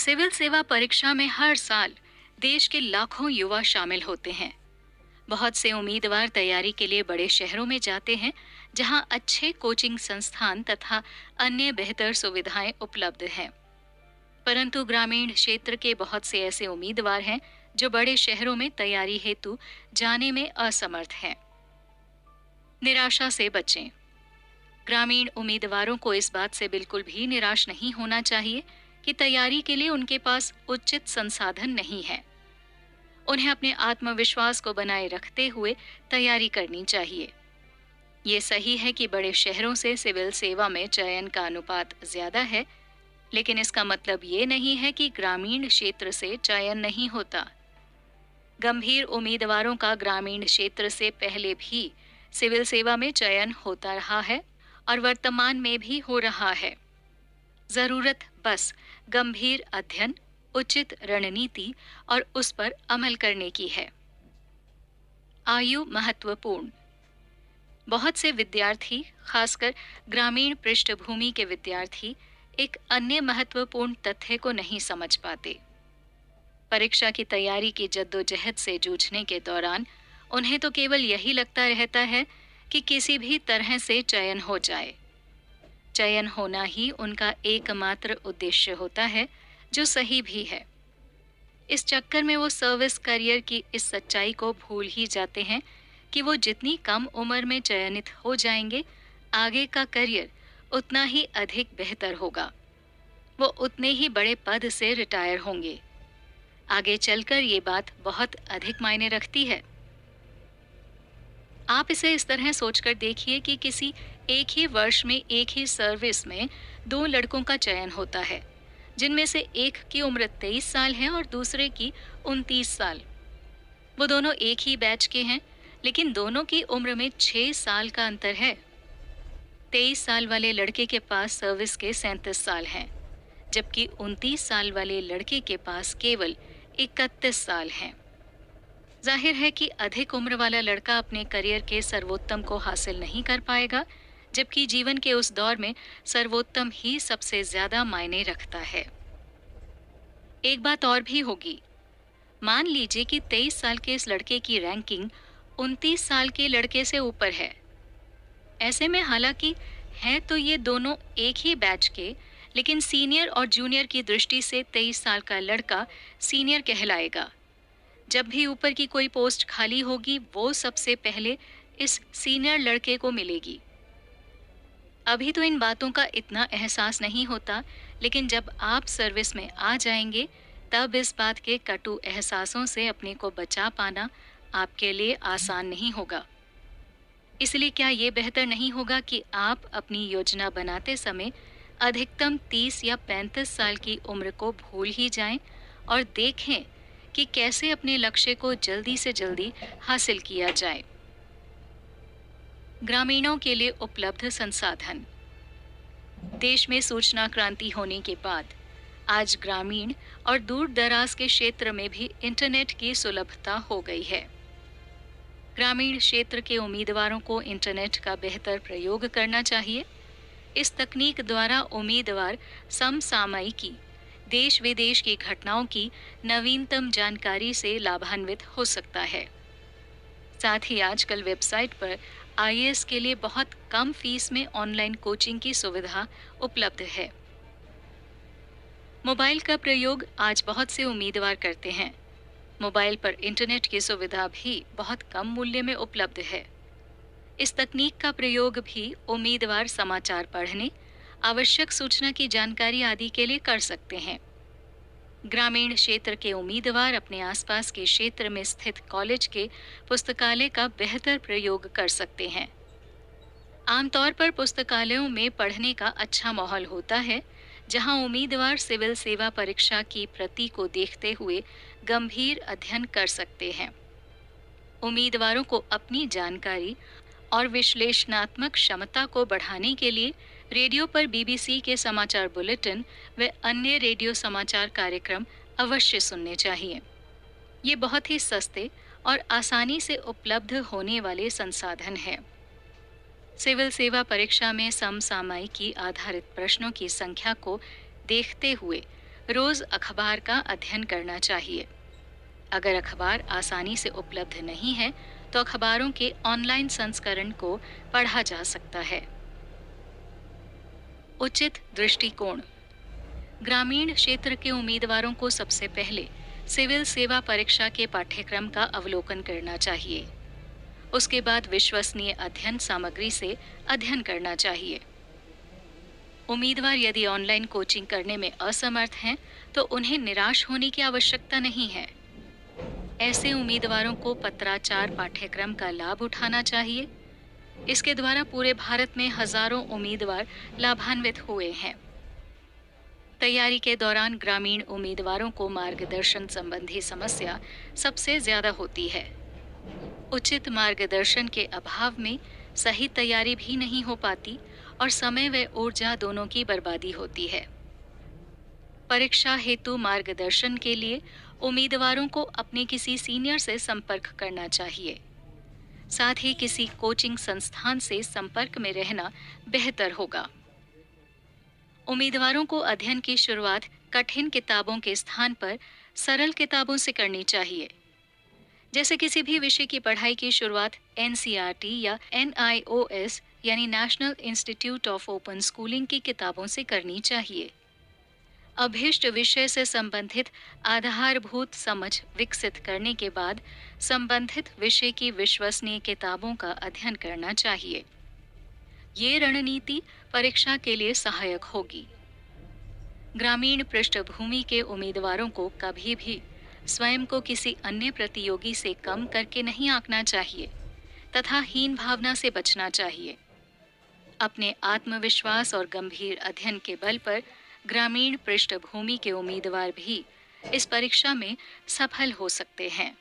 Civil सेवा परीक्षा में हर साल देश के लाखों युवा शामिल होते हैं। बहुत से उम्मीदवार तैयारी के लिए बड़े शहरों में जाते हैं, जहां अच्छे कोचिंग संस्थान तथा अन्य बेहतर सुविधाएं उपलब्ध हैं। परंतु ग्रामीण क्षेत्र के बहुत से ऐसे उम्मीदवार हैं जो बड़े शहरों में तैयारी हेतु जाने में असमर्थ हैं। निराशा से बचें। ग्रामीण उम्मीदवारों को इस बात से बिल्कुल भी निराश नहीं होना चाहिए कि तैयारी के लिए उनके पास उचित संसाधन नहीं है। उन्हें अपने आत्मविश्वास को बनाए रखते हुए तैयारी करनी चाहिए। ये सही है कि बड़े शहरों से सिविल सेवा में चयन का अनुपात ज्यादा है, लेकिन इसका मतलब ये नहीं है कि ग्रामीण क्षेत्र से चयन नहीं होता। गंभीर उम्मीदवारों का ग्रामीण क्षेत्र से पहले भी सिविल सेवा में चयन होता रहा है और वर्तमान में भी हो रहा है। जरूरत बस गंभीर अध्ययन, उचित रणनीति और उस पर अमल करने की है। आयु महत्वपूर्ण। बहुत से विद्यार्थी, खासकर ग्रामीण पृष्ठभूमि के विद्यार्थी, एक अन्य महत्वपूर्ण तथ्य को नहीं समझ पाते। परीक्षा की तैयारी की जद्दोजहद से जूझने के दौरान उन्हें तो केवल यही लगता रहता है कि किसी भी तरह से चयन हो जाए। चयन होना ही उनका एकमात्र उद्देश्य होता है, जो सही भी है। इस चक्कर में वो सर्विस करियर की इस सच्चाई को भूल ही जाते हैं कि वो जितनी कम उम्र में चयनित हो जाएंगे, आगे का करियर उतना ही अधिक बेहतर होगा। वो उतने ही बड़े पद से रिटायर होंगे। आगे चलकर ये बात बहुत अधिक मायने रखती है। आप इसे इस तरह सोचकर देखिए कि किसी एक ही वर्ष में एक ही सर्विस में दो लड़कों का चयन होता है, जिनमें से एक की उम्र 23 साल है और दूसरे की 29 साल। वो दोनों एक ही बैच के हैं, लेकिन दोनों की उम्र में 6 साल का अंतर है। 23 साल वाले लड़के के पास सर्विस के 37 साल हैं, जबकि 29 साल वाले लड़के के पास केवल 31 साल हैं। जाहिर है कि अधिक उम्र वाला लड़का अपने करियर के सर्वोत्तम को हासिल नहीं कर पाएगा, जबकि जीवन के उस दौर में सर्वोत्तम ही सबसे ज्यादा मायने रखता है। एक बात और भी होगी। मान लीजिए कि 23 साल के इस लड़के की रैंकिंग 29 साल के लड़के से ऊपर है। ऐसे में हालांकि हैं तो ये दोनों एक ही बैच के, लेकिन सीनियर और जूनियर की दृष्टि से 23 साल का लड़का सीनियर कहलाएगा। जब भी ऊपर की कोई पोस्ट खाली होगी, वो सबसे पहले इस सीनियर लड़के को मिलेगी। अभी तो इन बातों का इतना एहसास नहीं होता, लेकिन जब आप सर्विस में आ जाएंगे, तब इस बात के कटु एहसासों से अपने को बचा पाना आपके लिए आसान नहीं होगा। इसलिए क्या ये बेहतर नहीं होगा कि आप अपनी योजना बनाते समय अधिकतम 30 या 35 साल की उम्र को भूल ही जाएं और देखें कि कैसे अपने लक्ष्य को जल्दी से जल्दी हासिल किया जाए। ग्रामीणों के लिए उपलब्ध संसाधन। देश में सूचना क्रांति होने के बाद आज ग्रामीण और दूर दराज के क्षेत्र में भी इंटरनेट की सुलभता हो गई है। ग्रामीण क्षेत्र के उम्मीदवारों को इंटरनेट का बेहतर प्रयोग करना चाहिए। इस तकनीक द्वारा उम्मीदवार समसामयिकी, देश विदेश की घटनाओं की नवीनतम जानकारी से लाभान्वित हो सकता है। साथ ही आजकल वेबसाइट पर आईएएस के लिए बहुत कम फीस में ऑनलाइन कोचिंग की सुविधा उपलब्ध है। मोबाइल का प्रयोग आज बहुत से उम्मीदवार करते हैं। मोबाइल पर इंटरनेट की सुविधा भी बहुत कम मूल्य में उपलब्ध है। इस तकनीक का प्रयोग भी उम्मीदवार समाचार पढ़ने, आवश्यक सूचना की जानकारी आदि के लिए कर सकते हैं। ग्रामीण क्षेत्र के उम्मीदवार अपने आसपास के क्षेत्र में स्थित कॉलेज के पुस्तकालय का बेहतर प्रयोग कर सकते हैं। आमतौर पर पुस्तकालयों में पढ़ने का अच्छा माहौल होता है, जहां उम्मीदवार सिविल सेवा परीक्षा की प्रति को देखते हुए गंभीर अध्ययन कर सकते हैं। उम्मीदवारों को अपनी जानकारी और विश्लेषणात्मक क्षमता को बढ़ाने के लिए रेडियो पर बीबीसी के समाचार बुलेटिन व अन्य रेडियो समाचार कार्यक्रम अवश्य सुनने चाहिए। ये बहुत ही सस्ते और आसानी से उपलब्ध होने वाले संसाधन हैं। सिविल सेवा परीक्षा में समसामयिकी आधारित प्रश्नों की संख्या को देखते हुए रोज अखबार का अध्ययन करना चाहिए। अगर अखबार आसानी से उपलब्ध नहीं है, तो अखबारों के ऑनलाइन संस्करण को पढ़ा जा सकता है। उचित दृष्टिकोण। ग्रामीण क्षेत्र के उम्मीदवारों को सबसे पहले सिविल सेवा परीक्षा के पाठ्यक्रम का अवलोकन करना चाहिए। उसके बाद विश्वसनीय अध्ययन सामग्री से अध्ययन करना चाहिए। उम्मीदवार यदि ऑनलाइन कोचिंग करने में असमर्थ हैं, तो उन्हें निराश होने की आवश्यकता नहीं है। ऐसे उम्मीदवारों को पत्राचार पाठ्यक्रम का लाभ उठाना चाहिए। इसके द्वारा पूरे भारत में हजारों उम्मीदवार लाभान्वित हुए हैं। तैयारी के दौरान ग्रामीण उम्मीदवारों को मार्गदर्शन संबंधी समस्या सबसे ज्यादा होती है। उचित मार्गदर्शन के अभाव में सही तैयारी भी नहीं हो पाती और समय व ऊर्जा दोनों की बर्बादी होती है। परीक्षा हेतु मार्गदर्शन के लिए उम्मीदवारों को अपने किसी सीनियर से संपर्क करना चाहिए। साथ ही किसी कोचिंग संस्थान से संपर्क में रहना बेहतर होगा। उम्मीदवारों को अध्ययन की शुरुआत कठिन किताबों के स्थान पर सरल किताबों से करनी चाहिए। जैसे किसी भी विषय की पढ़ाई की शुरुआत एनसीईआरटी या एनआईओएस यानी national institute of open schooling की किताबों से करनी चाहिए। अभीष्ट विषय से संबंधित आधारभूत समझ विकसित करने के बाद संबंधित विषय की विश्वसनीय किताबों का अध्ययन करना चाहिए। ये रणनीति परीक्षा के लिए सहायक होगी। ग्रामीण पृष्ठभूमि के उम्मीदवारों को कभी भी स्वयं को किसी अन्य प्रतियोगी से कम करके नहीं आंकना चाहिए तथा हीन भावना से बचना चाहिए। अपने आत्मविश्वास और गंभीर अध्ययन के बल पर ग्रामीण पृष्ठभूमि के उम्मीदवार भी इस परीक्षा में सफल हो सकते हैं।